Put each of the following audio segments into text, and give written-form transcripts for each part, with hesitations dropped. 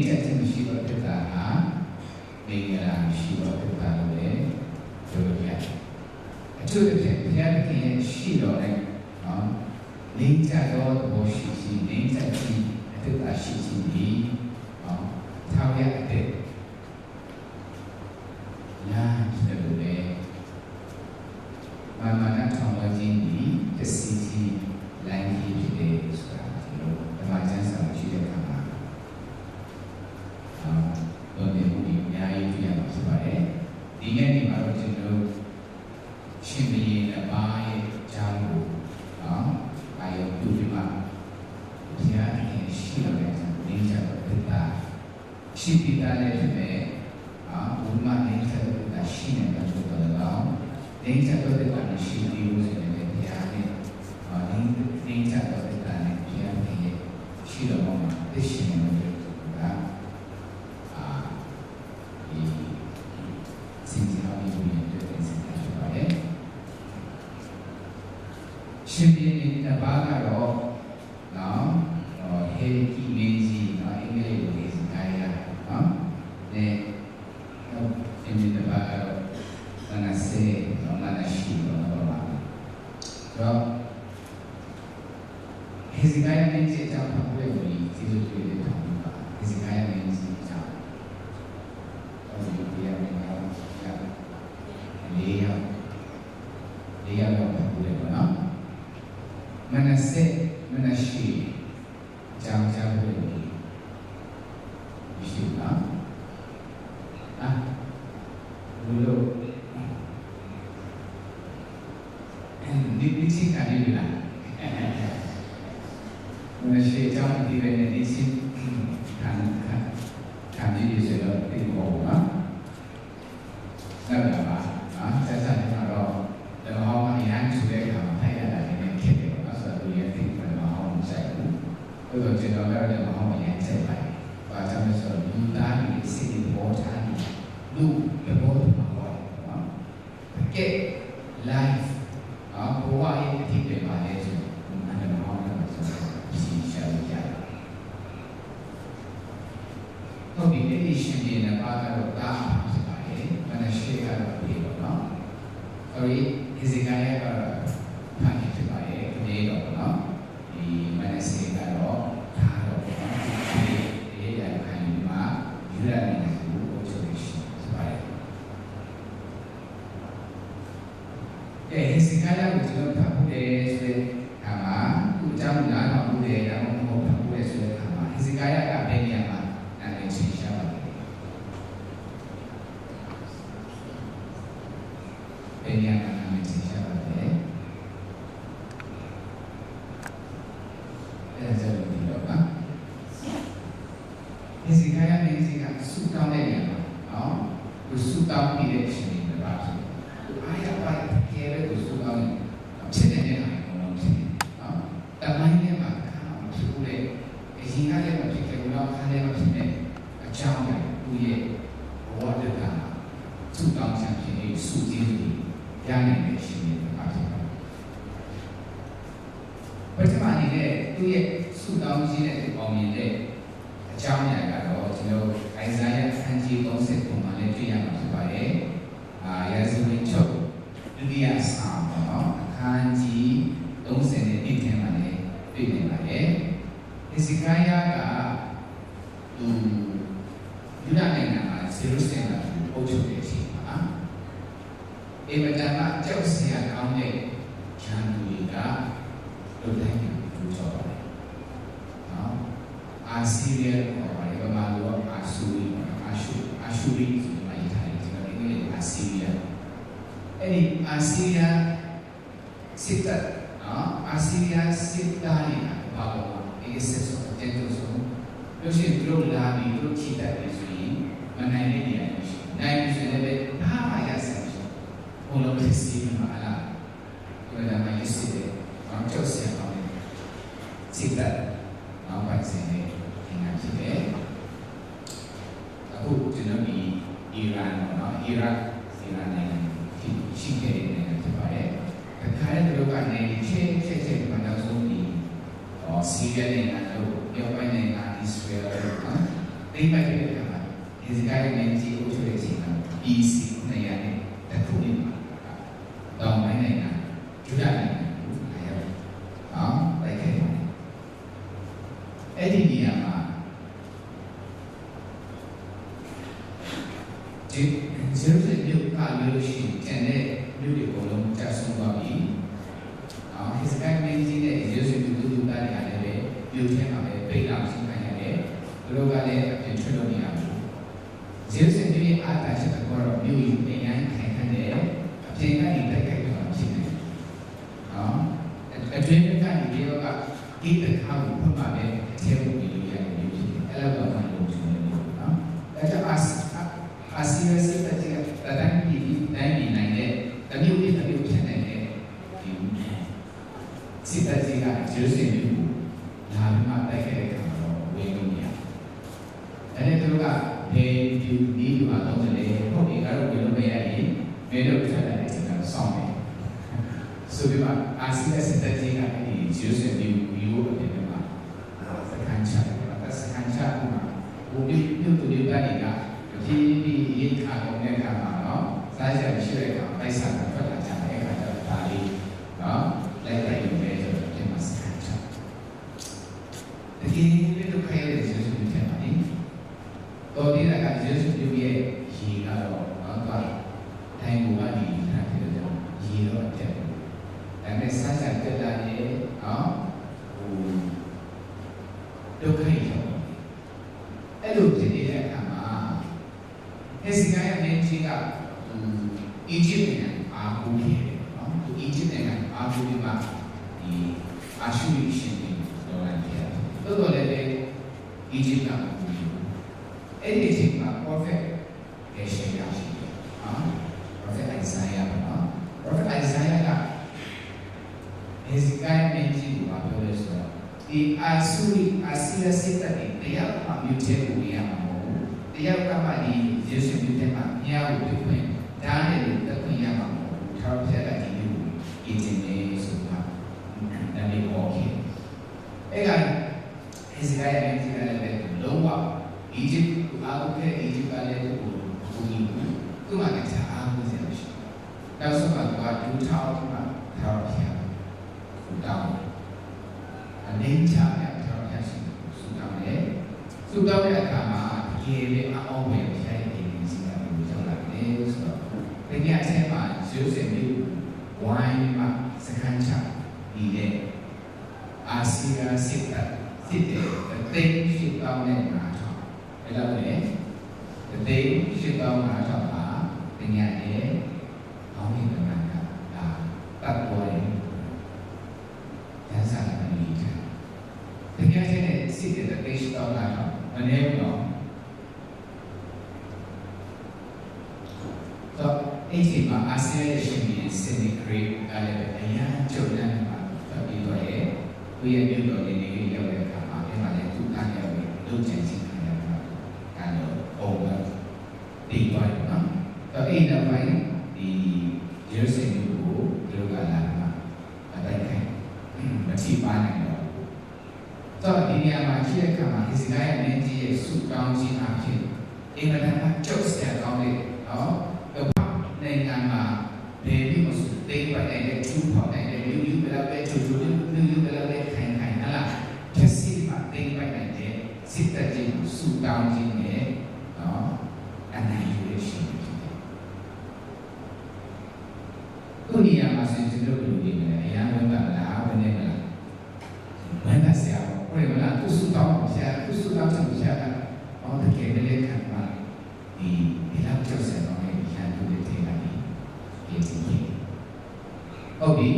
ချက်ချင်းမရှိတော့ဖြစ်တာဟာမင်္ဂလာရှိတော့ဖြစ်တာလို့လည်းပြောလို့ရတယ်အထူးသဖြင့်ဘုရားသခင်ရဲ့ရှိတော်နဲ့နော်နေကြတော့ဘောရှိရှိနေကြပြီးအထူးအရှိရှိဒီနော်ထောက်ရတဲ့ညာတယ်လို့လည်းမာနထောင်ဝခြင်းဒီတစီစီလိုင်းကြီးဖြစ်တယ်ဆိုတာဒီလိုဓမ္မကျမ်းစာရှိတဲ့အခါမှာတော့ဒီမှုဒီအများကြီးတွေ့ရမှာဖြစ်ပါတယ်ဒီနေ့ဒီမှာတော့ကျွန်တော်ရှင်ဘုရင်တစ်ပါးရဲ့အကြောင်းကိုအာယုပြုပြီးမှဘုရားသခင်ရှိတော်တဲ့နေကြတော့ဖြစ်တာရှိပြီးသားလည်းဖြစ်မယ်ဘုရားနေကြတော့ဖြစ်တာရှိနေတဲ့ဆိုတော့နေကြတော့ဖြစ်တာရှိပြီးလို့ဆိုရင်ဘုရားနဲ့နေကြတော့ဖြစ်တာနဲ့ဘုရားရဲ့ရှိတော်မှာသိရှိနေတယ်ဆိုတာဒီစင်ကြီးအောင်ယူနေတဲ့စင်ကြီးဖြစ်ပါတယ်ရှင်ပြည်နယ်ဘာကတော့နော်ဟေဒီမင်းကြီးနော်အင်္ဂလိပ်လိုရေးစကားရနော်နဲ့ရှင်ပြည်နယ်ဘာကတော့မနစေနော်မနရှိတော့ပါတော့ဟေဇိကာယမင်းကြီးအကြောင်းကိုပြောပြီးဒီလိုတွေ့တဲ့ထောင်ပါဟေဇိကာယမင်းကြီးအကြောင်းဒီပြရမယ်နော်လေးရောက်ပါဘူးလေနော်မနစေမနရှိကြောင်းကြောင်းလို့ရှိပါဘုလို့ဒီစီကနေလာမနရှိကြောင်းဒီပဲဒီစီခံပြီးဆိုတော့ဒီဘောပါနောက်လာပါဆက်ဆက်နေတော့ဒီဟောင်းအရန်ဆိုတဲ့အခါမှာထိုက်ရတာလည်းဖြစ်တယ်ပေါ့ဆိုတော့ဒီရဲ့ဒီမှာဟောင်းမဆိုင်ဘူးဘယ်လိုကျွန်တော်လည်းဟောင်းအရန်ဆိုင်ပါတယ်။ဘာကြောင့်လဲဆိုတော့လူသားတွေစိတ်ဘောထားတယ်လူဘောမှာပေါ့နော်။ကဲ life ဘဝရဲ့အဖြစ်တွေပါလေဆိုတော့အနမဟောင်းလည်းဆိုတော့ရှင်းရှာလို့ရတယ်။ဟုတ်ပြီဒီရှင်းပြနေပါတော့တာဖြစ်ပါတယ်။မနရှိကတော့ဒီပေါ့နော်။အဲဒီဟေဇိကာယကတော့ဖန်ဖြစ်ပါတယ်။ဒီတော့နော်ဒီမနရှိကတော့ဒါတော့ဒီရခိုင်မှာယူရတဲ့ကိုအချို့ရှိပါတယ်။ဟေဇိကာယကိုကျွန်တော်ဖတ်ဖို့တယ်ဆိုတဲ့အခါမှာသူအကြောင်းနားထောင်ဖို့တယ်ဒါမှမဟုတ်ဖတ်ဖို့တယ်ဆိုတဲ့အခါမှာဟေဇိကာယကဘယ်နေရာမှာနာမည်ချင်းရှားပါတယ်။ဘယ်နေရာမှာနာမည်ချင်းရှားပါတယ်။အဲဒါဆိုဒီတော့ပါဟေဇိကာယမင်းကြီးကဆူတောင်းတဲ့နေရာမှာနော်သူဆူတောင်းပြီးတဲ့အချိန်တွေပါဆိုသူအားရပါကဲတဲ့သူဆူတောင်းဖြစ်နေတဲ့ဟာကိုတော့ဖြစ်နေနော်တမိုင်းနဲ့မှာဖြစ်လို့လေအရင်ကလည်းမဖြစ်ခဲ့ဘူးတော့ခါလည်းမဖြစ်နေအကြောင်းနဲ့သူရဲ့ဘဝတက်ကဆူတောင်းချင်ဖြစ်ဆူကြည့်ပြီးရနိုင်တဲ့အချိန်တွေပါဖြစ်ပါတယ်ပထမအနေနဲ့သူရဲ့ဆူတောင်းခြင်းနဲ့အောင်မြင်တဲ့အကြောင်းအရာကတော့ကျွန်တော်အိုင်ဇာယအခန်းကြီး30ပုံမှာလည်းတွေ့ရမှာဖြစ်ပါတယ်။ရာဇဝင်ချုပ်ဒုတိယဆောင်ပေါ့နော်အခန်းကြီး30နဲ့1ထဲမှာလည်းတွေ့နေပါတယ်။ဟေဇိကာယကသူယူဒနိုင်ငံမှာဇေရုဆလင်မှာအုပ်ချုပ်တဲ့အချိန်မှာအေမတန်ကကြောက်စရာကောင်းတဲ့ဂျန်သူတွေကလူတိုင်းကိုကြိုးစားပါတယ်။နော်အာဆီရီယာပေါ်မှာဒီမှာတော့အာရှူရီဆိုတဲ့မိုင်းထိုင်ကျွန်တော်ဒီနေ့အာဆီရီယာအဲ့ဒီအာဆီရီယာစစ်တပ်အာဆီရီယာစစ်သားတွေဘာလို့ဒီစစ်ဆိုတဲ့တူဆိုလို့ရှိရင်သူတို့လာပြီးသူတို့ချီတက်ပြီးဆိုရင်မနိုင်တဲ့နေရာတွေရှိနိုင်ပြီဆိုရင်လည်းဘာမှရဆိုင်ဘူးဘုံလုံးစစ်စီမှာလားဒီမှာမိုင်းစစ်တယ်ဘာကြောက်စရာကောင်းလဲစစ်တပ်နောက်ပိုင်းစင်နေနေတာဖြစ်တယ်အခုကျွန်တော်ဒီအီရန်နော်အီရတ်နိုင်ငံရှိခဲ့တဲ့နိုင်ငံဖြစ်ပါတယ်။အခါရတဲ့လူကနေချက်မှနောက်ဆုံးဒီဆီးရီးယားနိုင်ငံတို့မြောက်ပိုင်းနိုင်ငံအစ္စရေးလ်နော် တိတ်ပိုက်တဲ့အခါမှာဒီစကားရဲ့မင်းကြီးကိုချိုးတဲ့အချိန်မှာ BC 900နဲ့တခုနေမှာတောင်းပိုင်းနိုင်ငံဒုရနိုင်ငံကိုလာရောက်တိုက်ခိုက်တယ်အဲ့ဒီနေရာမှာဒီဇေရုဆလင်မြို့ကလို့ရှိရင်ကျန်တဲ့မြို့တွေအကုန်လုံးကျဆုံးသွားပြီဟိစကိုင်းမင်းကြီးနဲ့ဇေရုဆလင်မြို့လူသားတွေလည်းပဲမြို့ထဲမှာပဲပိတ်လာရှိနေရတယ်သူတို့ကလည်းအပြင်ထွက်လို့မရဘူးဇေရုဆလင်မြို့ရဲ့အာသာချက်ကတော့မြို့ကြီးအရင်ခိုင်ခန့်တယ်အပြင်ကနေတိုက်ခိုက်တော့ဖြစ်တယ်အတွင်းကနေဒီတော့ကဒီတစ်ခါကိုဖွင့်ပါပဲအထဲကိုပြီးလို့ရတယ်မြို့ကြီးအဲ့လိုတော့မှလို့ကျွန်တော်ပြောနော်ဒါကြောင့်အာဆီယံစစ်တပ်ကတိုင်းပြည်နိုင်တဲ့တမျိုးဖြတ်နိုင်တဲ့ဒီစစ်တပ်ကဂျေရုဆလင်မြို့ကိုလာပြီးမှတိုက်ခဲ့တဲ့အခါမှာတော့ဝင်လို့မရအဲ့ဒီတို့ကဘယ်ဒီဒီမှာတော့တယ်ဟုတ်ပြီကတော့ဝင်လို့မရရင်ဘယ်တော့ထွက်လာတဲ့ကျွန်တော်စောင့်တယ်ဆိုပြီးမှအာဆီယံစစ်တပ်ကဒီဂျေရုဆလင်မြို့ကိုအပြင်မှာစကန်ချမှာဘုမြို့သူတွေကနေကဒီရေးခါတော့တဲ့အခါမှာနော်စားရရှိတဲ့အခါပိုက်ဆံကထွက်လာကြတဲ့အခါကျတော့ဒါလေးနော်လိုက်လိုက်ယူနေဆိုတော့ဒီမှာစကန်ချတကယ်လို့ခိုင်းရတဲ့ကျေးဇူးတင်ပါလိမ့်တော်သေးတာကကျေးဇူးပြုရဲ့ရေကတော့ထိုင်ကိုကနေထားတယ်တော့ရေတော့တက်တယ်ဒါနဲ့စားရတက်လာရဲ့နော်ဒုက္ခရောက်အဲ့လိုဖြစ်နေတဲ့အခါမှာဟေစကာယမင်းကြီးကအီဂျစ်နိုင်ငံအားကိုးခဲ့တယ်နော်သူအီဂျစ်နိုင်ငံအားကိုးပြီးမှဒီအာရှုရိရှင်တွေတော်လာတယ်တော်တော်လည်းအီဂျစ်ကအဲ့ဒီအချိန်မှာ prophet ရဲ့ရှေ့ရောက်ရှိတယ်နော် prophet Isaiah နော် prophet Isaiah ကဟေစကာယမင်းကြီးကိုပြောလို့ဆိုတော့ဒီအာဆီယစစ်တပ်တွေတရားမှမြို့ထဲကိုရမှာမဟုတ်ဘူးတရားကမှဒီယေရှုမြို့ထဲမှာမြားကိုတွေ့ခွင့်ဒါနဲ့တက်ခွင့်ရမှာမဟုတ်ဘူးထောက်ပြတဲ့ဒီလိုအင်းတင်နေဆိုတာဒါလေးပေါ်ခဲ့အဲ့ကဟေစကာယမင်းကြီးကလည်းလုံးဝအီဂျစ်ကိုအားကိုးခဲ့အီဂျစ်ကလည်းသူ့ကိုကူညီဘူးသူ့မှာလည်းအားကိုးစရာရှိတယ်နောက်ဆုံးမှာသူကဒူထောက်မှာထောက်ပြသူတောင်းအနေချာတဲ့ထောက်ပြရှိသူတောင်းတယ်သူတောင်းတဲ့အခါမှာဒီလေအောင်ဝင်ဖြတ်ရည်ဒီစီကကိုကြောက်လာတယ်ဆိုတော့ဒီကအချက်မှာရိုးစင်ပြီးဝိုင်းမှာစကန်ချနေတဲ့အာဆီယံစစ်တပ်စစ်တဲ့တိတ်ရှိတောင်းတဲ့မှာတော့အဲ့လိုလေတိတ်ရှိတောင်းမှာတော့ပါပညာရဲ့အောင်းနေတဲ့မှာဒါတတ်ပေါ်တယ်ဒါစားတယ်ဒီကနေ့စစ်တဲ့တိတ်ရှိတောင်းတာတော့မနေဘူးတော့အဲ့ဒီမှာအာဆီယံရဲ့ရှင်ပြည်စစ်နေဂရိတ်ကလည်းအရင်ကြုံနေမှာပြီးတော့ရဲ့ကိုယ့်ရဲ့မြို့တော်နေနေရောက်တဲ့အခါမှာအဲ့မှာလည်းသူ့အားရောက်ပြီးလုပ်ချင်ချင်တယ်ကတော့ပုံမှန်ဒီပိုင်းနော်အဲ့ဒီနောက်ပိုင်းဒီယေရုရှလင်မြို့ကိုသူတို့ကလာမှာအတိုက်ခိုက်မချိပါနိုင်တော့ဒီနေရာမှာရှိတဲ့အခါမှာဟေစကာယမင်းကြီးရဲ့ဆုတောင်းခြင်းအဖြစ်အင်္ဂလန်ကကြောက်စရာကောင်းတဲ့နော်နိုင်ငံမှာဘယ်လိုမှတိတ်ပတ်နေတဲ့ထူးဖော်နေတဲ့လူယူဘယ်လောက်ပဲထူးထူးလူယူဘယ်လောက်ပဲခိုင်ဟလားဖြစ်စီမှာတိတ်ပတ်နေတဲ့စစ်တပ်ကြီးကိုစုတောင်းခြင်းနဲ့နော်အနိုင်ယူရရှိတယ်ခုနေရာမှာစဉ်းစားလို့လူတွေလည်းအများဝမ်းသာလားဝမ်းနေမလားဝမ်းသာစရာဘယ်မှာသူစုတောင်းဆရာသူစုတောင်းချက်ဆရာကအော်တကယ်လည်းခံပါဒီလောက်ကြောက်စရာတော့လည်းရန်သူတွေထင်တာလေဒီဟုတ်ပြီ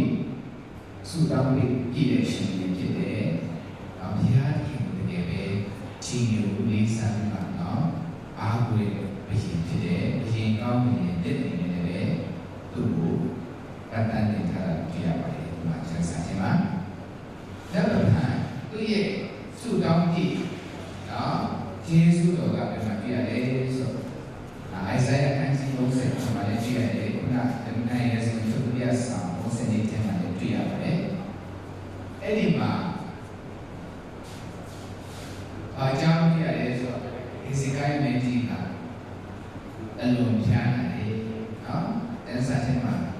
စုတောင်းပြီးပြည့်တဲ့ရှင်တွေဖြစ်တယ်။ဘုရားခင်တကယ်ပဲကြီးညိုလေးစားပြီးပါတော့အားကိုးဘုရင်ဖြစ်တယ်။ဘုရင်ကောင်းဘုရင်တည်နေတယ်ပဲသူ့ကိုတတ်တတ်နေထားတာကြည့်ရပါတယ်ဒီမှာဆက်စားခြင်းပါ။နောက်တော့သူ့ရဲ့စုတောင်းပြီးနော်ယေရှုတော်ကဘယ်မှာပြရတယ်ဆိုအိုင်ဇာယအခန်းကြီး30မှာလည်းကြည့်ရတယ်ခုနကနိုင်ရဲ့ဆိုသူပြဆောင်30နှစ်ထဲမှာလည်းတွေ့ရပါတယ်အဲ့ဒီမှာအကြောင်းပြရတယ်ဆိုဟေ Hezekiah menti ka alone piana that's a tema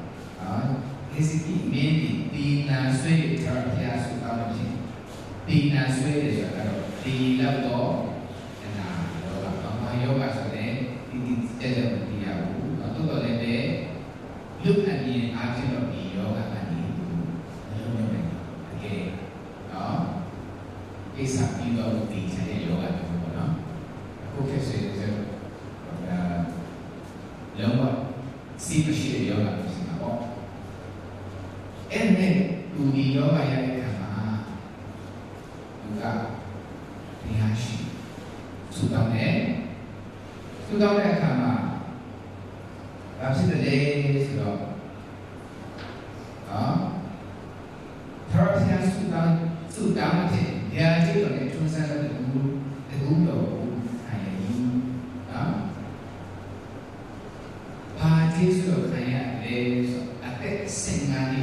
Hezekiah menti Tina Sui Terapia Sukamachi Tina Sui is the level and yoga so then it is look at the action of the yoga again it's a people who teach yoga who can say learn see the shit yoga and then to the yoga yoga Riyashi Sudam kama Perhaps the day Perhaps Sudan they are taking the two sides of the good parties of Kaya is a singani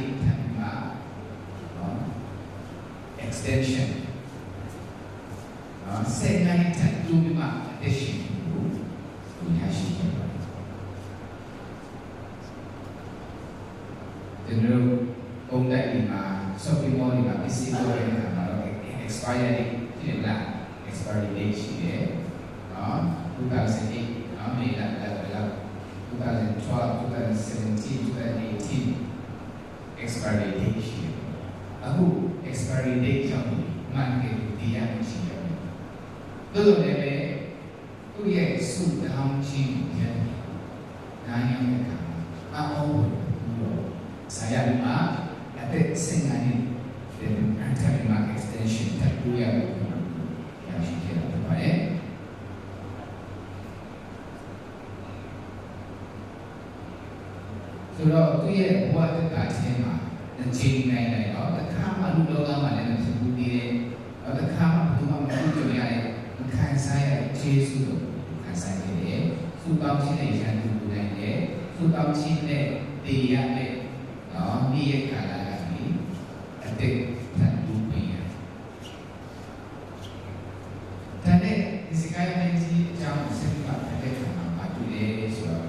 extension singani tattoo addition to Yashi General ông đại thì mà shopping mall thì mà cái gì đó là nó expiry thì là expiry date chỉ để đó 2008 đó mình là 2012 2017 2018 expiry date chỉ aku expiry date trong mang cái đi ăn chỉ tôi rồi đấy tôi nghe sự tham chi nhận nãy em cả ông saya lima ada sengani dan antara lima extension terlalu yang sikit apa Kalau tu ye buat dekat tema dan ciri lain đó tất cả mọi lúc đâu mà lại làm sự đi đấy tất cả mọi thứ mà mình chuẩn bị này mình khai sai chế số độ khai sai cái đấy số bao nhiêu này là đủ này đấy số bao nhiêu này thì này đó đi cả là gì để thành đủ bây giờ thế nên thì cái này thì trong sinh hoạt cái mà tụi đấy rồi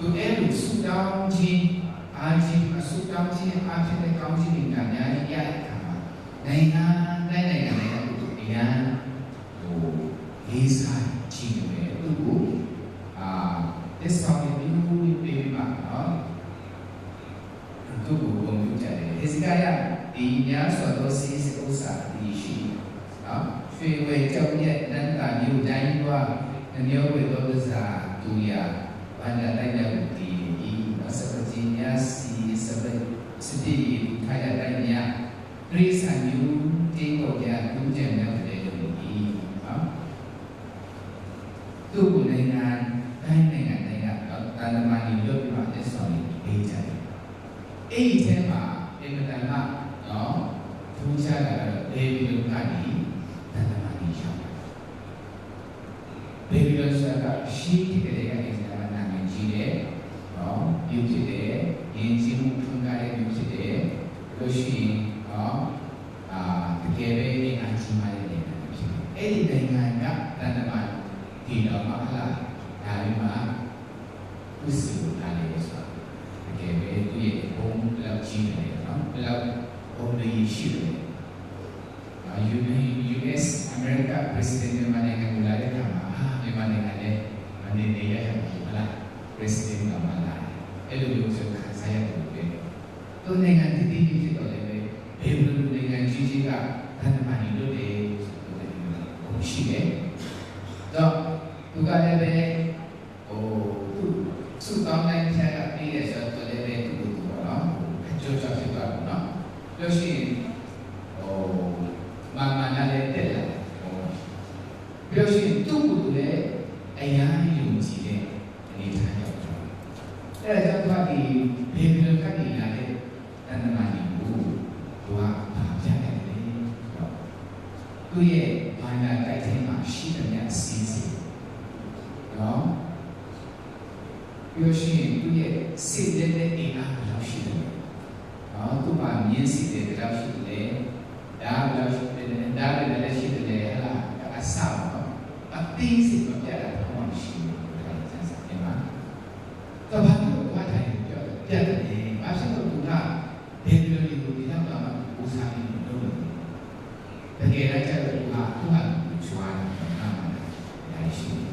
tụi em được số đông chi ai chi mà số đông chi ai chi để công chi mình cảm nhận như vậy cả này là tụi em đồ lý giải chi về tụi thế sau này mình về mà đó tụi cũng được chạy thế cái này thì nhớ số đó sẽ usa đi chi đó phía về trong nhận nên là nhiều trái qua nhiều về đó là tụi pada tanya bukti sepertinya sedih kaya tanya Krisanyu tinggalnya tujuannya pada ini tu dengan tanaman hidup pada soni ejai tema yang pertama tujuan Babylon tadi tanaman hidup Babylon sudah syik ketikaอยู่ที่เด็กยินดีมุ่งทำการอยู่ที่เด็กก็ชีเก็บไว้ในงานที่มาเลยในงานกับแต่ละวันที่เรามาละได้มาผู้สื่อการเลยส่วนเก็บไว้ตัวเองผมแล้วชีเลยแล้วผมเลยชีเลยUS อเมริกาประธานาธิบดีyang mulaiทำmemang dengan dia yang malah presiden malah Elu juga saya tuh, tuh dengan titik itu oleh belum dengan cici kan tanpa itu deh, sih tuh juga lebe, suka main saya pilih satu lebe itu cocok juga, terus mama nale tela, terus itu boleh ayah yang cici ini tanya. Jadi bagi Babylon kan ini ada tanaman itu dua bagian ini. Tu ye mana kaitan masih dengan sisi, Yoshi tu ye sisi dengan enak belau sih, tu banyak sisi belau sih dah belau sih dah sih lah asal, ตีสิบแบบอะไรทั้งวันชีวิตอะไรจะสังเกตไหมแต่พอที่เราว่าไทยเยอะเลยอาชีพตัวตัวน่ะเด็กเรียนรู้ดีแล้วเราอุตส่าห์เรียนรู้แต่เกณฑ์นั้นจะตัวน่ะตัวน่ะช่วยเราได้ชีวิต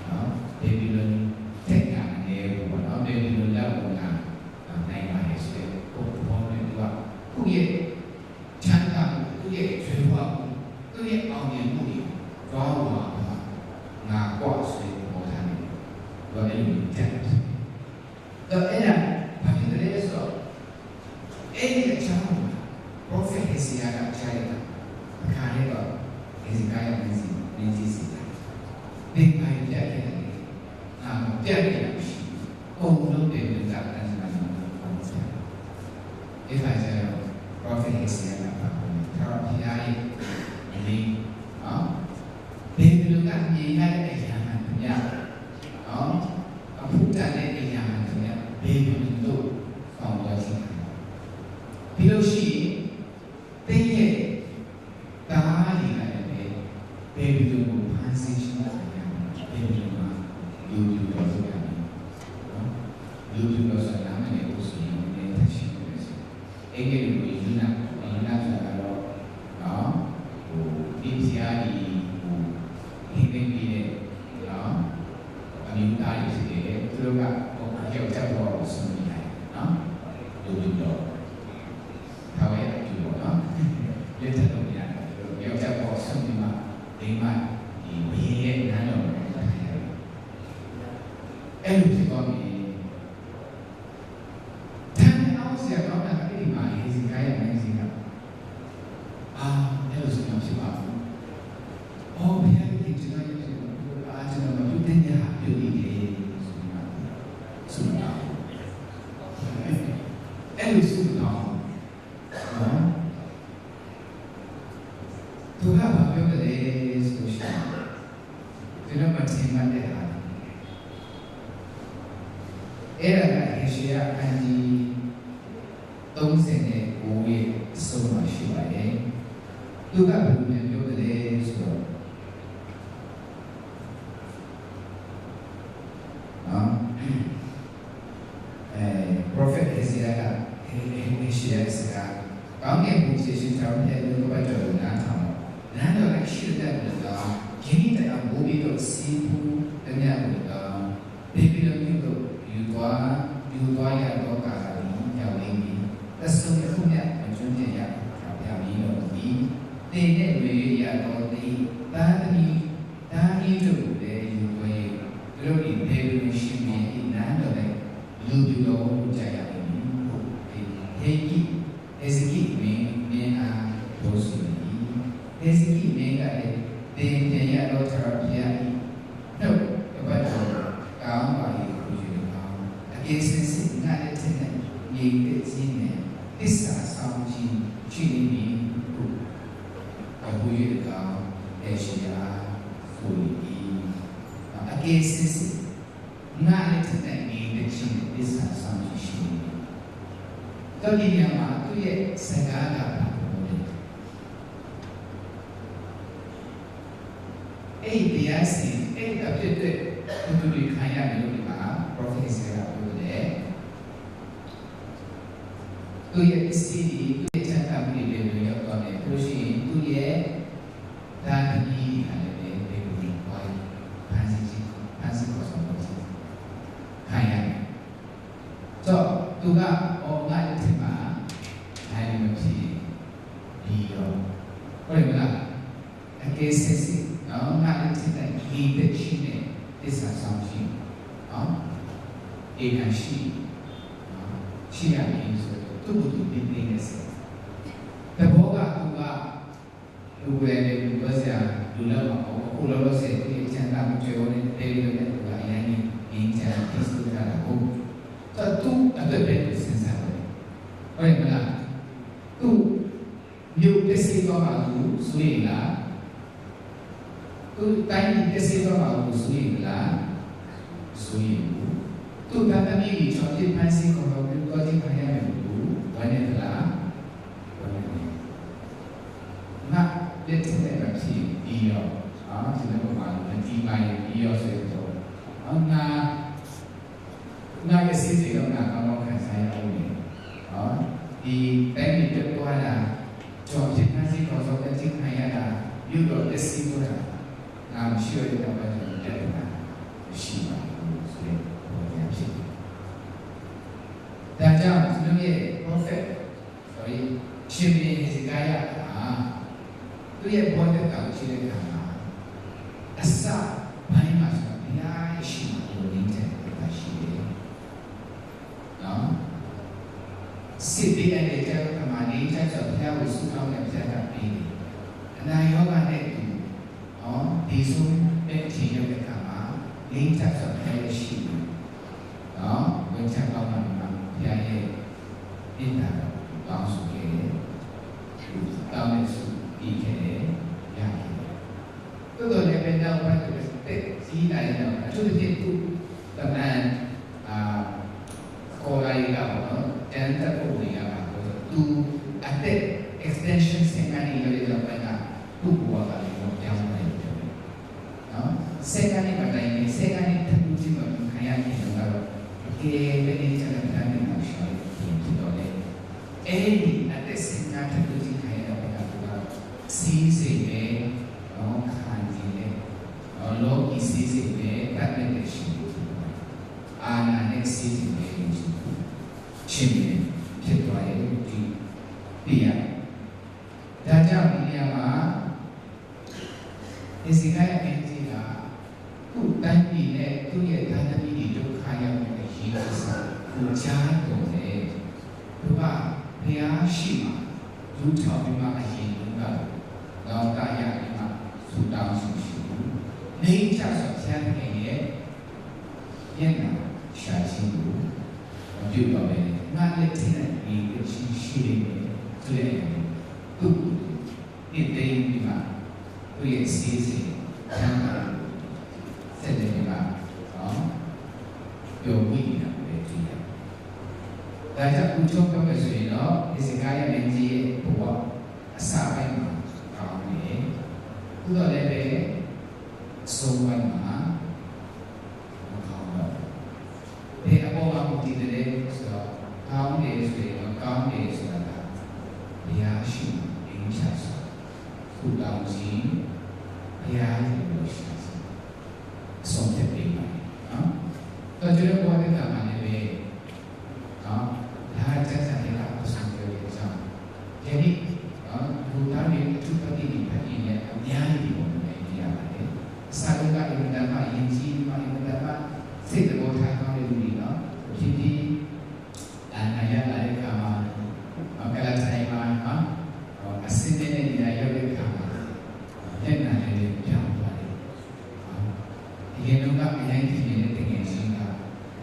เนาะเด็กเรียนเทคนิคเนี่ยผมเนาะเด็กเรียนแล้วผมน่ะในมหาวิทยาลัยผมเรียนว่าผู้ใหญ่ชั้นต่ำผู้ใหญ่ช่วยว่าผู้ใหญ่เอาเงินผู้ใหญ่ก็ว่าငါกว่าဆွေပေါ်ထားတယ်။ဘာလဲလို့ကြက်တယ်။တော့အဲ့ဒါဘာဖြစ်လဲဆိုတော့အဲ့ဒီအကြောင်းကို Prophet Hosea ကကြားရတာ။အခါလေးတော့ Hezekiah မင်းကြီးစီတာ။ဒီမှာပြတ်ခဲ့တယ်။ပြတ်ခဲ့တာရှိ။အုံလုံးတယ်လို့သာတန်းစမ်းလို့ပြောတယ်။အဲ့ဒါကျတော့ Prophet Hosea ကပြောတယ်။ဒါတော့ဘုရားရဲ့အလေးဘယ်လိုကမြင်ရတဲ့အရာမှမရအောင်အဖို့တန်တဲ့အရာမှမရဘယ်လိုလို့ဆောင်ရွက်ခြင်းဒီလိုရှိတင်းရဲ့တားရည်လည်းဘယ်လိုကိုဖန်ဆင်းခြင်းလဲဘယ်လိုမှလူလူတော်ဆိုရတယ်နော်လူလူတော်ဆိုတာလည်းဘုဆိုရင်လည်းတရှိတယ်ဆိုအဲ့ဒီလိုယူနာဆိုတာတော့နော်ဟိုဒီစရာဒီဒီနေ့နော်အမျိုးသားတွေရှိတယ်သူတို့ကဟိုကြောက်ကြတော့ဆုံးနေတယ်နော်လူလူတော့ထားရတူတော့နော်လက်ထပ်လို့ရတယ်ကြောက်ကြတော့ဆုံးနေမှာဒီမှာဒီဝေးရဲ့နားတော့အဲ့လိုဖြစ်သွားပြီတန်အောင်ဆရာတော်ကအဲ့ဒီမှာရေးစီခိုင်းရမယ်စီကအဲ့လိုဆိုတော့ဖြစ်ပါဘူးအော်ဘယ်ရည်ကျွန်တော်ကျွန်တော်မပြုတဲ့ညာပြုနေတယ်ဆိုတာအဲ့လိုဆိုတာနော်သူကဘာပြောလဲဆိုရှင်ကျွန်တော်မထင်မှတ်တဲ့ဟာအဲ့ဒါကဟေရှယာအန်ဒီ39ရဲ့အဆုံးမှာရှိပါတယ်သူကဘယ်လိုပြောလဲဆိုတော့Prophet Hosea ကဟေရှယာစကားကောင်းကင်ဘုရားရှင်တော်ရဲ့လူ့ဘက်တော်နားထောင်နားတော်ရှိတဲ့လူကယင်းတရားဘုရားစီးပူတ냐ကိုဘေဘီလုံမျိုးယူသွားရတော့ကာလကြီးရောက်နေပြီအစုံခုမြတ်အကျွမ်းပြရပြောင်းပြီးတော့ဒီနေတဲ့ဝေရတော်ဒီတာသမီဒါဤတို့လည်းယူဝေတို့ဒီဘေဘီရှင်မြတ်ဤနားတော်လည်းလူပြတော်ကြရပြီဟေကိဟေဇကိမင်းအားဘောစီဟေဇကိမင်းကလည်းတင်ပြန်ရတော့ထရပြာဤတော့ဘတ်တော်ကောင်းပါ၏ကိုယူအောင်အကိစ္စစစ်ငါလည်းတဲ့မြေတဲ့စင်းနဲ့သစ္စာဆောင်ခြင်းရှိနေပြီကိုအခုရကောင်အေရှိယာဆို၏အကိစ္စစစ်ငါလည်းတဲ့မြေတဲ့စင်းနဲ့သစ္စာဆောင်ခြင်းရှိနေပြီတော့ဒီနေရာမှာသူ့ရဲ့စကားကအဲ့ဒီတရားစီအဲ့ဒီအဖြစ်တဲ့သူတွေခံရတယ်လို့ဒီမှာ Prophet Hosea ကပြောတယ်သူရဲ့အစီအစဉ်သူရဲ့ချမ်းသာမှုတွေလည်းရောက်သွားတယ်လို့ရှိရင်သူရဲ့ဒါနည်းဟာလည်းဒီလိုဝိုင်းဖန်ဆင်းကိုဆောင်လို့ခံရတယ်ဆိုသူကအော်ငါ့ရဲ့ထင်မှာနိုင်မဖြစ်ဒီတော့ဟုတ်တယ်မလားအကယ်စစ်စစ်နော်ငါလည်းတဲ့ဒီတဲ့ရှိတဲ့သစ္စာဆောင်ရှိနော်ဧကရှိရှိရမယ်ဆိုတော့သူ့ကိုပြင်းပြင်းနဲ့ဆက်တဘောကသူကလူပဲလူပဲဆရာလူလောက်ပါအခုလောလောဆယ်ဒီချမ်းသာမှုကျွေးဝင်တဲ့ပြည်တွေတူကအရင်ကြီးအင်းချမ်းဖြစ်နေတာကိုတော့သူအသက်ပဲစဉ်းစားတယ်ဟုတ်ရဲ့မလားသူမြို့ပစ္စည်းတော့မှသူဆိုရင်လားသူတိုင်းပစ္စည်းတော့မှသူဆိုရင်လားဆိုရင်သူဘာသာမြေကြီးချောတိဖန်စီကိုတော့ဒီတော့ဒီခိုင်းရမယ်ဘူးဝမ်းနေလားဝမ်းနေငါလက်ထက်ပဲဖြစ်ပြီးတော့ ကျွန်တော်တို့မှာဒီမိုင်းပြီးရောဆိုတော့ငါရဲ့စိတ်တွေကငါကောင်းကောင်းခံစားရအောင်လေဒီတိုင်းပြည်တက်သွားတာကြောင့်ဖြစ်နေစီတော့ဆိုတဲ့စိတ်ခံရတာယူတော့လက်စီဆိုတာငါမရှိရတဲ့ဘာလို့တက်တာရှိပါဘူးဆိုတဲ့ပုံစံဖြစ်တယ်။ဒါကြောင့်ကျွန်တော်ရဲ့ prophet ရှင်ဘုရင်ဟေဇကိယသူရဲ့ဘောဓကောက်ရှိတဲ့ခါမှာအစပိုင်းမှာဆိုဘုရားရှိမှလို့နေတဲ့တာရှိတယ်။နော်စစ်ပြီးတဲ့ကြောင့်ခမာနေချက်ဆိုဘုရားကိုဆုတောင်းတဲ့ဘုရားကပြီးတယ်။အနာရောဂါနဲ့တူဒီဆုံးတဲ့ခြေရောက်တဲ့ခါမှာနေချက်ဆိုဘုရားရှိတယ်။ဝင်ချက်ကောင်းမှဘုရားရဲ့အင်တာတောင်းဆိုခဲ့တယ်။တောင်းတဲ့ဆုပြီးခဲ့တယ်။ရတယ်။သို့တော်လည်းပဲနောက်ပိုင်းတဲ့စီးတိုင်းတော့အထူးသဖြင့်သူတမန်ခေါ်လိုက်တော့တန်တဲ့ပုံတွေကပါသူအသက် extension စင်ကနေရတဲ့ပိုင်းကသူ့ဘဝကလည်းပြောင်းလဲတယ်။နော်စင်ကနေမတိုင်းနဲ့စင်ကနေထပ်ပြီးမှခံရနေတော့ကဲဘယ်နည်းချက်နဲ့တိုင်းနေမှာရှိတယ်ဖြစ်တော့လေအဲ့ဒီအသက်စင်ကထပ်ပြီးခံရတော့စီးစိတ်နဲ့ခံကြည့်တယ်လောကီစီးစိတ်နဲ့တတ်တဲ့ရှိတယ်အာနာနဲ့စီးစိတ်နဲ့ချင်းဖြစ်သွားရဲ့ဒီပြရဒါကြောင့်ဒီနေရာမှာဒီစိတ်ကအင်းကြီးကသူ့တိုင်းပြည်နဲ့သူ့ရဲ့ဓာတ်သမီးတွေဒုက္ခရောက်နေတဲ့ရေးကိစ္စကိုကြားတော်တယ်သူကဘုရားရှိမှလူထောင်ပြီးမှအရင်ကတော့တာရပြီးမှသူတောင်းဆိုရှိဘူးနေချဆိုဆရာတကယ်ရဲ့ညနာရှာရှိဘူးပြုတော့တယ်ငါလက်ထက်ဒီရှိနေတယ်ဆိုတဲ့သူဒီတိမ်ဒီမှာသူရဲ့စီးစိမ်ဆန္ဒဆက်တယ်ကပြောပြီးနေတာပဲဒီကဒါကြောင့်ဦးချုံပြောမယ်ဆိုရင်တော့ဒီစကားရဲ့မင်းကြီးရဲ့ဘဝအစပိုင်းမှာကောင်းတယ်သူတော့လည်းပဲဆုံးပိုင်းမှာမကောင်းတော့ဒီအပေါ်မှာမူတည်တယ်ဆိုတော့ကောင်းတယ်ဆိုရင်ကောင်းတယ်ဆိုတာဘုရားရှိအင်းချဆိုသူတောင်းခြင်းဘုရားရဲ့လို့ရှိတယ်ဆုံးဖြတ်ပြီးပါနော်တော့ကျွန်တော်ဘောတဲ့ကမှလည်းပဲနော်ဒါချက်စားရတာအဆုံးပြောရအောင်ဒီနေ့ဘူတာရဲ့အထူးပတိတွေဖတ်ရင်လည်းအများကြီးပုံနဲ့နေရပါတယ်။စာလုံးကအင်တာမှာယဉ်ကျေးမှအင်တာမှာစိတ်တော်ထားကောင်းတဲ့လူတွေနော်ဒီနာရလာတဲ့ခါမှာကလဆိုင်မှာအစစ်တဲ့နေရာရောက်တဲ့ခါမှာလက်နာလေးပြောင်းသွားတယ်။ဒီကတော့ကအရင်ကနေတဲ့တကယ်ချင်းက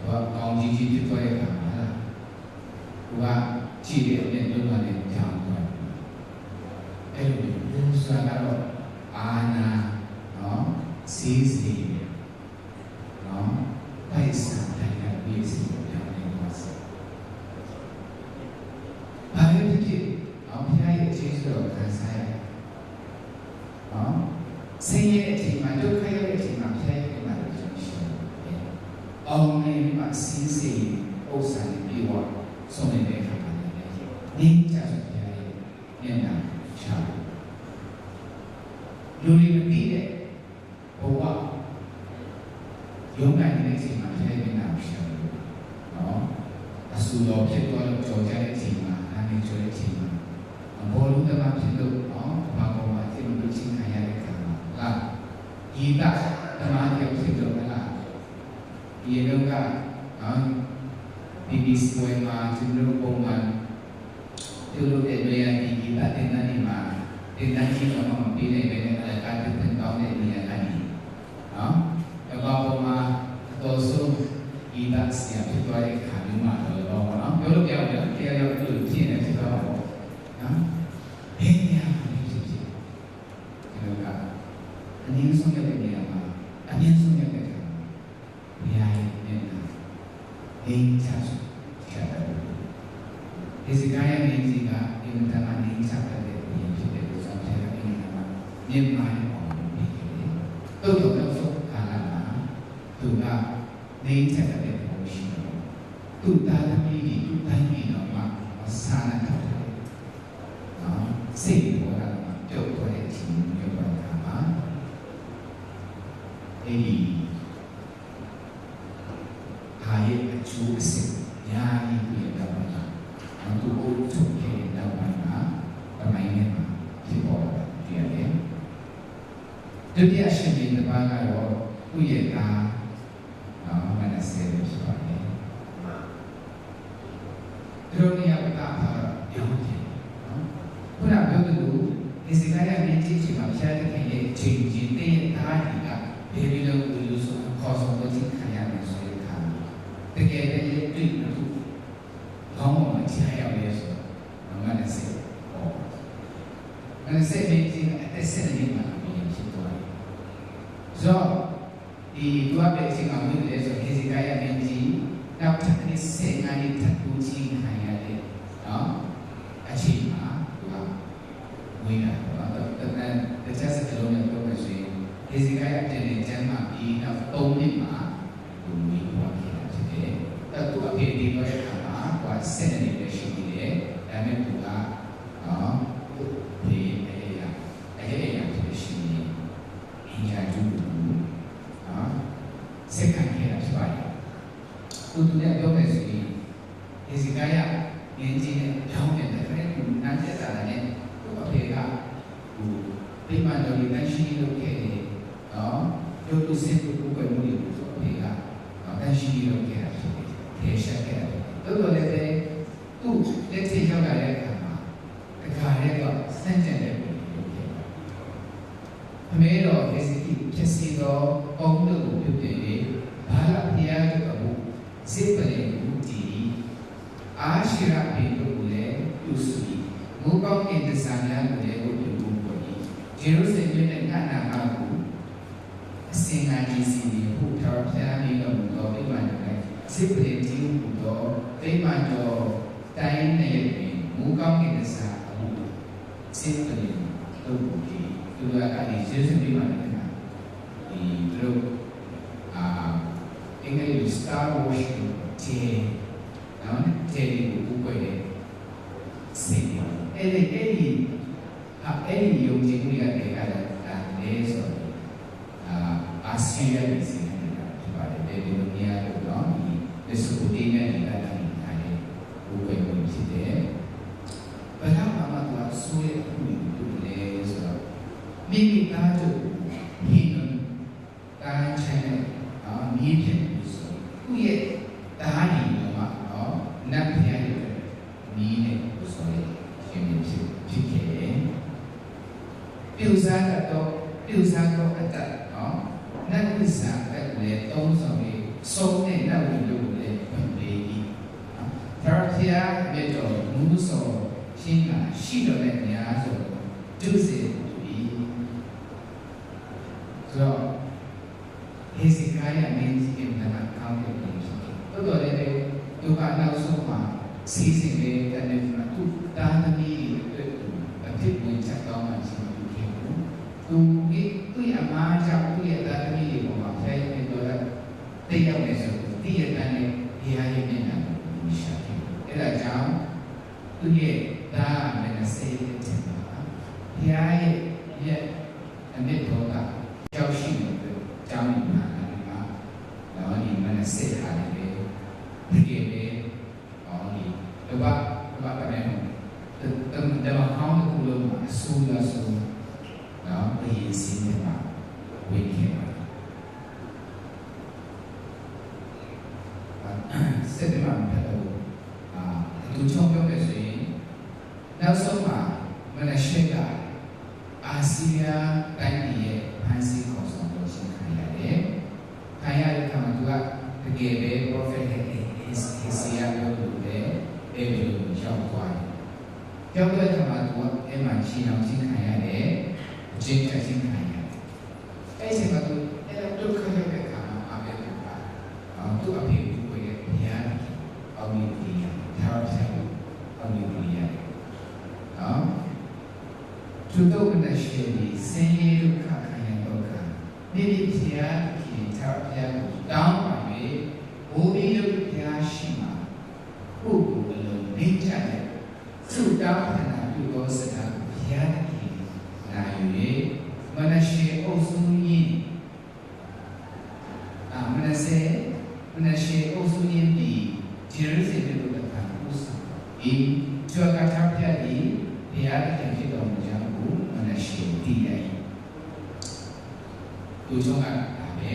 တော့ကောင်းကြီးဖြစ်သွားတဲ့ခါမှာသူကကြည့်တဲ့အမြင်လုံးဝနဲ့ပြောင်းသွားတယ်။အဲ့လိုမျိုးဆိုတော့အာနာစီးစီးပိုက်ဆံတိုင်းကပြီးစီပြောင်းနေပါစေ။ဘာလို့ဖြစ်ဘုရားရဲ့အခြေဆိုတော့ခံစားရဆင်းရဲတဲ့အချိန်မှာဒုက္ခရောက်တဲ့အချိန်မှာဘုရားရဲ့နာမတော်ရှိတယ်။အောင်မြင်မှစီးစီးဥစ္စာတွေပြီးတော့ဆုံးနေတဲ့အခါမှာနေကြဆိုဘုရားရဲ့မျက်နှာချလူတွေမသိတဲ့ဘဝရုံးနိုင်တဲ့အချိန်မှာဘုရားရဲ့နာမရှိဘူးအဆူတော်ဖြစ်သွားလို့ကြော်ကြတဲ့အချိန်မှာနာမည်ကျော်တဲ့အချိန်မှာဘောလုံးတမဖြစ်လို့ဘာပေါ်မှာသိလို့ချင်းခံရတဲ့အခါမှာလားဂီတတမန်ရဲ့ဖြစ်တော့လားဒီလောကBBC မှာကျွန်တော်ပုံမှန်ဒီလိုတဲ့နေရာဒီဂီတတဲ့နေမှာဒီတိုင်းကြီးတော့မပြီးနိုင်ပဲနဲ့ကားတဲ့တောင်းတဲ့နေရာကနေအကောပေါ်မှာတော့ဆုံးဂီတဆရာဖြစ်သွားတဲ့ခါမျိုးမှာတော့ပြောလို့ပြောတယ်တရားရောက်လို့ဖြစ်နေဖြစ်တော့ဘယ်နေရာမှာဖြစ်ဒီလိုကအနည်းဆုံးရတဲ့နေရာမှာအနည်းဆုံးရတဲ့နေရာဘုရားရဲ့မျက်နှာအင်းချဆိုချတာဒီစကားရဲ့နေစီကအင်တာနက်နေချတဲ့ဖြစ်တဲ့ဆိုတော့ဘုရားရဲ့မျက်နှာမျက်မှန်အောင်ပြီးတယ် တော့နောက်ဆုံးကာလမှာသူကနေချက်တဲ့ပုံရှိတယ်သူသားသမီးတွေသူတိုင်းပြည်တော်မှာစာနာထောက်တယ်နော်စိတ်ပေါ်လာပြုတ်သွားတဲ့အချိန်မျိုးပေါ်လာမှာအဲ့ဒီဟာရဲ့အကျိုးအစစ်ညာကြီးပြတော့မှာနောက်သူ့ကိုထုတ်ခဲ့တော့မှာပမိုင်းနဲ့မှာဖြစ်ပေါ်လာတယ်တဲ့ဒုတိယရှင်ဘီတစ်ပါးကတော့သူ့ရဲ့သားမနစေဖြစ်ပါတယ်သူတို့နေရာကပြောင်းတယ်ခုနပြောသလိုဒီစကားရမြင့်ကြီးချိန်မှာဖျားတဲ့ခင်ရဲ့ချိန်ချင်းတဲ့သားကြီးကဘယ်လိုလုပ်လို့ဆိုခေါ်ဆောင်တဲ့ခံရမယ်ဆိုတဲ့အခါတကယ်လည်းတွေ့လို့ခေါင်းပေါ်မှာခြားရောက်ရဲဆိုတော့မနစေမနစေမြင့်ကြီးအသက်ဆက်နေမှာဖြစ်သွားတယ်ဆိုတော့ဒီသူကပဲအချိန်မှာဝင်တယ်ဆိုဟေဇေကာယမြင့်ကြီးနောက်ထပ်တစ်ဆက်ငါးနှစ်ထပ်တူချင်းခံရတယ်နော်အချိန်မှာသူကဝင်လာတော့တခြားစကလုံးနဲ့ပြောမယ်ဆိုရင်ဟေဇေကာယတဲ့ကျမ်းမှာပြီးနောက်3နှစ်မှာသူဝင်သွားခဲ့တာဖြစ်တယ်။သူအဖေဒီလိုတဲ့အခါမှာသူက7နှစ်ပဲရှိသေးတယ်။ဒါပေမဲ့သူကဒီအဲ့ရဖြစ်ရှိနေအင်ဂျာကျူစက္ကန့်ခဲ့တာဖြစ်ပါတယ်။သူလည်းပြောမယ်ဆိုရင်ဟေဇေကာယမြင်းကြီးနဲ့ကြောင်းတဲ့ခရက်ကိုနားကျက်တာနဲ့သူ့အဖေကပြိမာတော်ကြီးတန်ရှင်းလုပ်ခဲ့တယ်။ရုပ်တုစစ်ကိုကိုယ်မှုတွေကိုသူ့အဖေကတန်ရှင်းလုပ်ခဲ့တာဖြစ်တယ်။ထေရှာခဲ့တယ်။တော်တော်လည်းသူ့လက်ထိရောက်လာတဲ့အခါမှာတခါတည်းကစန့်ကျင်တဲ့ပုံကိုလုပ်ခဲ့တယ်။အမေတော်ဟေဇေကိဖြစ်စီတော်ပေါင်းတို့ကိုပြုပြင်ပြီးဘာလဖျားတို့ကိုစေပလင်ကိုတီအာရှိရာပေတို့ကိုလည်းပြုစုပြီးငိုးကောင်းတဲ့သစ္စာများကိုလည်းပြုဖို့ပေါ်ပြီးဂျေရုဆလင်ရဲ့နာနာကိုအစင်ငါကြီးစီပြီးဟိုတော်ဖျားပြီးတော့တော်ပြမှန်တယ်စေပလင်တီကိုတော့ပြမှန်တော့တိုင်းနဲ့ငိုးကောင်းတဲ့သစ္စာအခုစေပလင်တို့ကိုဒီသူကအဲ့ဒီဂျေရုဆလင်ပြမှန်တယ်ဒီတို့အင်္ဂလိပ် Star Wars ကျေနော်ကျေကိုဥပ္ပဒေစေအဲ့ဒီယုံကြည်မှုရတဲ့ကလည်းဆိုအာဆီယံပြည်စီနေတာဖြစ်ပါတယ်ဒီလိုနေရာတော့ဒီလက်စုပ်တင်းနဲ့နေတာတိုင်းဥပ္ပဒေဖြစ်တယ်ဘာသာမှာတော့ဆိုရမှုတူလေဆိုတော့မိမိသားတို့ဟိနတိုင်းချင်တဲ့မြေဖြစ်လို့ဆိုသူ့ရဲ့တားနေတော့နတ်ဖျားရဲ့မြေနဲ့ဆိုရင်ရှင်ဖြစ်ခဲ့တယ်ပြုစားတော့အတတ်နတ်ဝိဇာတဲ့လေသုံးဆောင်ပြီးဆုံးတဲ့နတ်ဝိလို့လေပြန်ပြီးဖရာဖျားရဲ့တော့မူစောရှင်းတာရှိတော့တဲ့နေရာဆိုဒုစေပြီးဆိုတော့ဟေဇေကာယမင်းကြီးရဲ့နာမကောင်းတဲ့ပုံစံတော်တော်လေးသူကနောက်ဆုံးမှာစီစဉ်နေတဲ့တဲ့သူတာသမီးတွေအဖြစ်ဝင်ချက်ကောင်းမှရှိနေတယ်သူရဲ့အမားကြောင့်သူ့ရဲ့တာသမီးတွေပေါ်မှာဖဲနေတော့တိတ်ရောက်နေဆိုတိရတန်နဲ့ဘုရားရဲ့မျက်နှာကိုရှာတယ်အဲ့ဒါကြောင့်သူရဲ့တာမနစေတဲ့ချက်မှာဘုရားရဲ့အမြတ်တော်ကကြောက်ရှိနေတဲ့ကြောင်းမှာတော့ဒီမနစေဟာလေဒီကေပဲဒီဘာကလည်းတမခေါင်းကူလို့အဆူလာဆူနော်ဘယ်စီနေမှာဝိခေပါစက်တမန်ကတော့သူချောင်းပြောမယ်ဆိုရင်နောက်ဆုံးမှာမနရှိကအာဆီယံတိုင်းပြည်ရဲ့ဖန်ဆီးခေါ်ဆောင်လို့ရှိခံရတယ်။ခံရတဲ့အခါမှာသူကတကယ်ပဲ prophet ရဲ့ Hosea လို့လည်းအဲ့ဒီလိုရောက်သွားတယ်။ရောက်တဲ့အခါမှာသူကအဲ့မှာရှင်းအောင်ရှင်းခံရတယ်။အချင်းချင်းခံရတယ်။အဲ့ဒီမှာသူအဲ့တော့ဒုက္ခရောက်တဲ့အခါမှာအမေကသူ့အဖေကိုရဲ့ဘုရားအောင်မြင်ပြီးသာရဆရာအောင်မြင်ပြီးရတယ်။သူတို့ကလည်းရှင်းပြီးစင်ရဒုက္ခခံရတော့ကမိမိ ရားခင်သာဘုရားကိုတောင်းပါ၍ဘိုးဘေးတို့ဘုရားရှိမှကိုယ်ကိုယ်လုံးနေကြတဲ့သုတောင်းခဏပြုသောစကားဘုရားခင်နာယူ၍မနရှေအုပ်စုရင်းမနရှေအုပ်စုရင်းပြီးဂျေရုဆလင်တို့ကဥဆောင်ဤကျော်ကထာပြတ်ဤဘုရားခင်ဖြစ်တော်မူကြောင်းကိုမနရှေတည်ရ၏သူကြောင့်ကဒါပဲ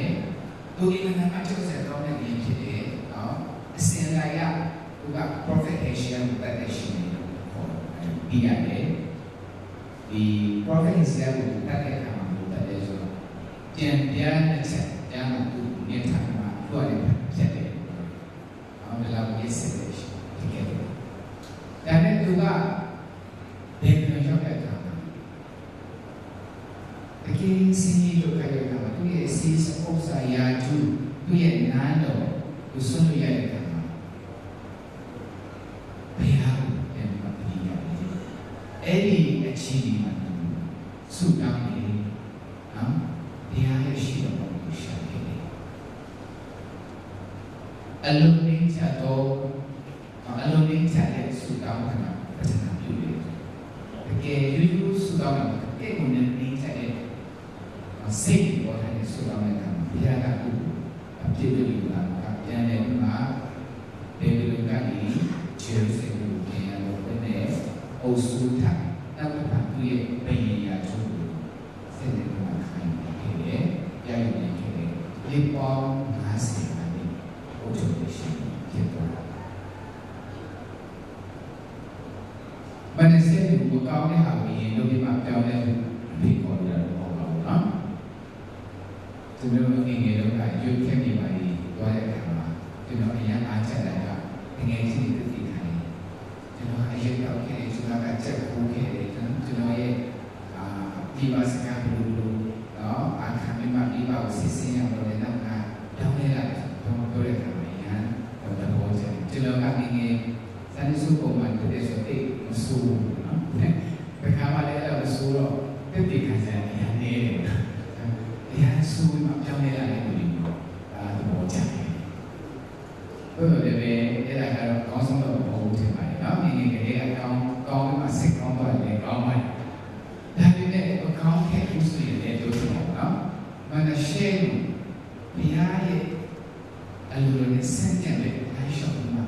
သူဒီမှာမှကျော်ဆက်တော်တဲ့နေဖြစ်တယ်နော်အစင်လိုက်ရသူက prophet Asia ကိုတတ်တဲ့ရှင်နေလို့ခေါ်ပြီးရတယ်ဒီ prophet Asia ကိုတတ်တဲ့အခါမှာဘယ်လိုတတ်လဲဆိုတော့ကြံပြားတစ်ချက်ကျမ်းမှာသူမြင်ထားမှာသူ့ရဲ့ဖြစ်တယ်အောင်လာရေးစတဲ့ရှင်ဒီကဲဒါနဲ့သူကဘယ်လိုရောက်တဲ့အခါမှာတကယ်စီးလို့ခရိုင်ကမှာသူရဲ့စီးစဥစ္စာရာသူသူရဲ့နားတော်သူဆုံးရတဲ့အခါမှာဘယ်ဟာလဲမသိရဘူးအဲ့ဒီအချင်းဒီမှာဆုတောင်းနေနော်ဘုရားရဲ့ရှိတော်ကိုရှာခဲ့တယ်အလုံးရင်းချတော့အလုံးရင်းချတဲ့ဆုတောင်းတာပထမပြုတယ်တကယ်ယူဆုတောင်းတာတကယ်ကိုနေရင်းချတဲ့စိတ်ပေါ်တဲ့ဆုတောင်းတဲ့အခါမှာဘုရားကသူ့အပြည့်လို့လာပြန်တယ်မှာဘေဘီလုန်ကနေဂျေရုဆလင်ကိုပြန်ရတော့တဲ့အုပ်စုထားနောက်တစ်ခါသူ့ရဲ့ဗိညာဉ်ရာချိုးကိုဆက်လက်မှာခိုင်းခဲ့တယ်ရယူနေခဲ့တယ်ဒီပေါင်း50ပါနေဘုရားရှင်ဖြစ်သွားတာမနစတဲ့ဘူကောင်းတဲ့ဟာကိုရင်တို့ဒီမှာပြောင်းလဲပြီးခေါ်ရတော့ပေါ့နော်သူတို့ငယ်ငယ်တော့ကရွေးခဲ့နေပါလေသွားတဲ့အခါမှာကျွန်တော်အရင်အားချက်လိုက်တာငယ်ချင်းတွေသိခိုင်းကျွန်တော်အရင်တော့ခဲ့တယ်ကျွန်တော်ကချက်ပိုးခဲ့တယ်ကျွန်တော်ရဲ့ဒီပါစကားဘယ်လိုနော်အခါမှာဒီပါကိုစစ်စင်ရတော့လည်းနောက်ကတောင်းလိုက်တာတော့ပြောတဲ့အခါမှာအရင်တော့ဘောချက်ကျွန်တော်ကငယ်ငယ်စနေစုပုံမှန်တည်းဆိုတဲ့မဆိုးဘူးနော်ဘယ်ခါမှလည်းအဲ့လိုမဆိုးတော့တက်တည်ခံစားရနေတယ်အရင်ဆိုးမှပြောင်းလိုက်ရတယ်ဒီလိုဘောချက်ဘယ်လိုလဲအဲ့ဒါကတော့ကောင်းဆုံးတော့ဘောထင်ပါတယ်နော်ငယ်ငယ်ကလေးကကောင်းမှစိတ်ကောင်းသွားတယ်ကောင်းပါတယ်ဒါပေမဲ့အကောင်းခဲ့လို့ဆိုရင်လည်းတို့တော့နော်မနရှေဘုရားရဲ့အလိုနဲ့စံကြတဲ့အားရှောင်းမှာ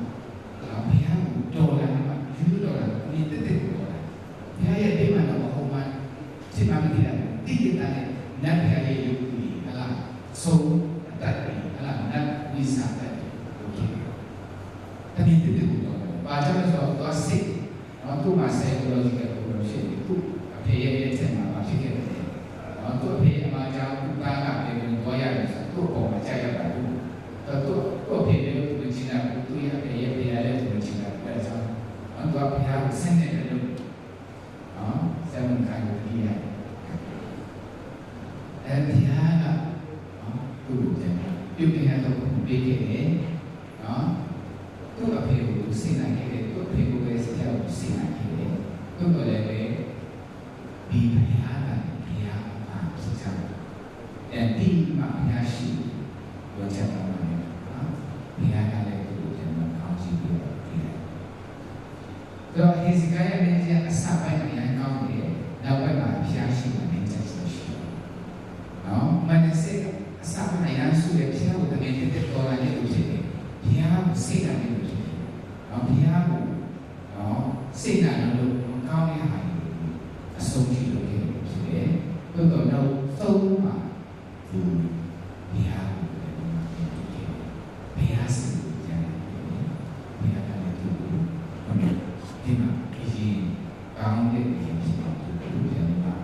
ဘုရားကိုတော်လာမှာယူတော်လာဒီတဲ့ကိုတော်လာဘုရားရဲ့အိမ်မှာတော့ဟိုမှာစိတ်မမတည်တာတိတိတည်းနတ်ဘုရားရဲ့ယုတ်ကြီးဟလာဆုံးတတ်တယ်ဟလာနတ်ဝိစာတတ်တယ်โอเคတမင်တိတိကိုတော်လာဘာကြောင့်လဲဆိုတော့စိတ်တော့သူ့မှာ psychological problem ရှိတယ်သူအဖေရဲ့လက်ထက်မှာဖြစ်ခဲ့တယ်တော့သူ့အဖေအမှားကြောင့်သူ့သားကပြေဝင်သွားရတယ်ဆိုတော့သူ့ပေါ်မှာကြာရတာဘူးတော့သူ့အဖေလည်းသူ့ချင်တာသူ့ရဲ့အဖေရဲ့ပြရတယ်သူ့ချင်တာအဲဒါကြောင့်သူကဘုရားကိုဆင်းနေတယ်လို့ဆယ်မခိုင်ပြီးရတယ်အဲဒီဟာကသူ့ကိုပြန်ပြုတ်ပြန်တော့ပြေးခဲ့တယ်သူ့အဖေကိုသူစိတ်နိုင်ခဲ့တယ်သူ့အဖေကိုပဲစိတ်ကိုစိတ်နိုင်ခဲ့တယ်သူ့ကိုလည်းပဲဒီဘုရားကဘုရားမှာဖြစ်ကြတယ်ဒီမှာဘုရားရှိလို့ချက်တော်မှာဘုရားကလည်းသူ့ကိုပြန်ကောင်းချီးပြီးတော့ပြည်တယ်တော့ဟေဇကိယနဲ့ကျအစပိုင်းအရင်ကောင်းတယ်နောက်ပိုင်းမှာဘုရားရှိမှနေချက်ရှိတယ်နော်မနစိတ်အစပိုင်းအရင်ဆိုတဲ့ဘုရားကိုတကယ်တက်တော်လာတဲ့လူဖြစ်တယ်ဘုရားကိုစိတ်နိုင်လို့ဖြစ်တယ်ဘုရားကိုစိတ်နိုင်လို့ကောင်းတဲ့ဟာအဆုံးရှိလို့ဖြစ်တယ်။သို့တော့နောက်သုံးမှာဒီဘုရားကိုဘုရားစိတ်ကိုကြားတယ်။ဘုရားကလည်းသူ့ကိုဒီမှာဒီကောင်းတဲ့ဖြစ်ဖြစ်ကိုပြန်လာ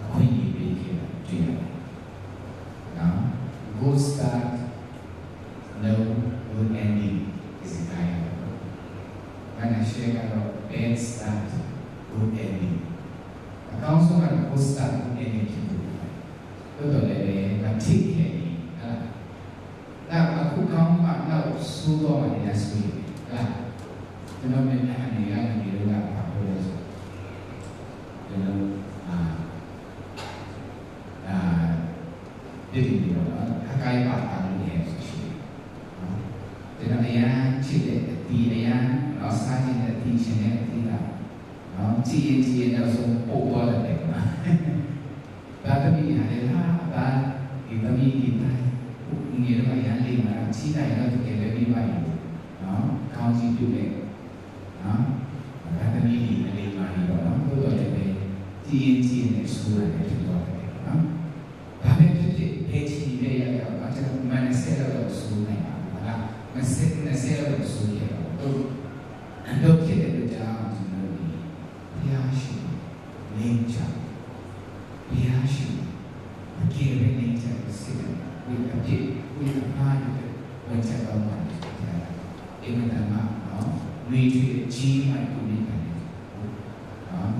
အခွင့်အရေးပေးခဲ့တာတွေ့ရတယ်။နော် good start no good ending is a kind of when I share about bad start good ending အကောင်းဆုံးက good start good ending ဖြစ်လို့တော်တော်လည်းမထိခဲ့ဘူးဟုတ်လားအခုကောင်းမှတော့ဆိုးတော့မှလည်းဆိုးတယ်ဟုတ်လားကျွန်တော်လည်းအနေရနေလို့လာပါလို့လဲဆိုကျွန်တော် ပြည်သူတွေတော့အကိုင်းပါတာလို့ရဆိုရှိတယ်နော်ဒါအရာချစ်တဲ့ဒီအရာတော့စားခြင်းနဲ့ဒီခြင်းနဲ့ဒီတာနော်ကြည်ရင်တော့ဆိုပို့သွားတယ်ကွာဘာသမီးရတယ်လားဘာဒီသမီးဒီတိုင်းငယ်တော့အရာလေးမှာချီးတိုင်းတော့တကယ်လည်းပြီးပါရဲ့နော်ကောင်းစီပြုတယ်နော်ဘာသမီးဒီလေးမှာနေတော့နော်တို့တော့လည်းကြည်ရင်နဲ့ဆိုရတယ်ဖြစ်သွားတယ်နော်ဘာပဲဖြစ်ဖြစ်ဖေးချီလေးရတော့ဘာကြောင့်မနစဲတော့ဆိုနိုင်ပါလားမစဲတော့ဆိုရတော့တော့ဖြစ်တဲ့ကြောင့်ကျွန်တော်ဒီဘုရားရှိလင်းချဘုရားရှိအကျေရင်းနေချက်စစ်တယ်ဝိပ္ပိဝိပ္ပါဒဝန်ချက်တော်မှာအင်္ဂဒမနော်ဝိထွေကြီးမှပြုနေတယ်နော်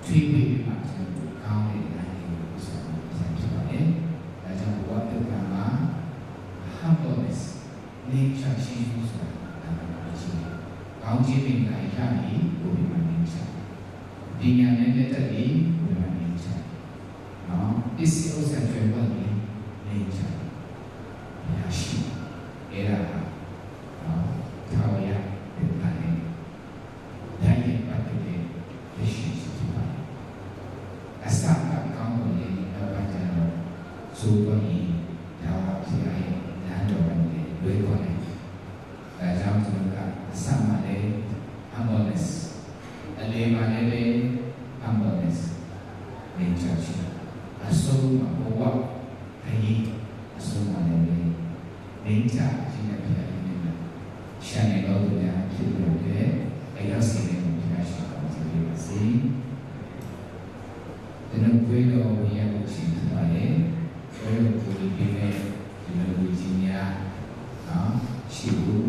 ထွေးပြီးမှကျွန်တော်ကောင်းတဲ့နိုင်ကိုဆက်ဖြစ်ပါတယ်ဒါကြောင့်ဘဝတက္ကမှာ humbleness နေချက်ရှိဆိုတာကောင်းခြင်းပင်လိုက်ရပြီးကိုယ်ပြနေချက်ပညာနဲ့တက်ပြီးကိုယ်ပြနေချက်နော်ပစ္စည်းဥစ္စာတွေပါနေချက်ရရှိအဲ့ဒါနော်ထာဝရပြန်လာတယ်တိုင်းရဲ့ပတ်သက်တဲ့ရရှိစီပါအစကကောင်းလို့လည်းတော့ပါကြတော့ဆိုတော့ဒီဒါဝဆရာရဲ့နားတော်နဲ့လွဲသွားတယ်ဒါကြောင့်ကျွန်တော်ကအစမှလည်း humbleness အလေးမှလည်း humbleness နေချာရှိအဆုံးမှာဘဝခရီးအဆုံးမှာလည်းနေချာရှိတဲ့ဖြစ်ရည်နဲ့ရှမ်းနယ်တော်များဖြစ်လို့လည်းအရောက်စီတဲ့ဖြစ်ရရှိအောင်ဒီလိုစီဒီလိုပွေးတော်ဝရလို့ရှိတယ်ပါလေဘယ်လိုကိုဒီပြည့်နဲ့ဒီလိုကြီးများရှိဘူး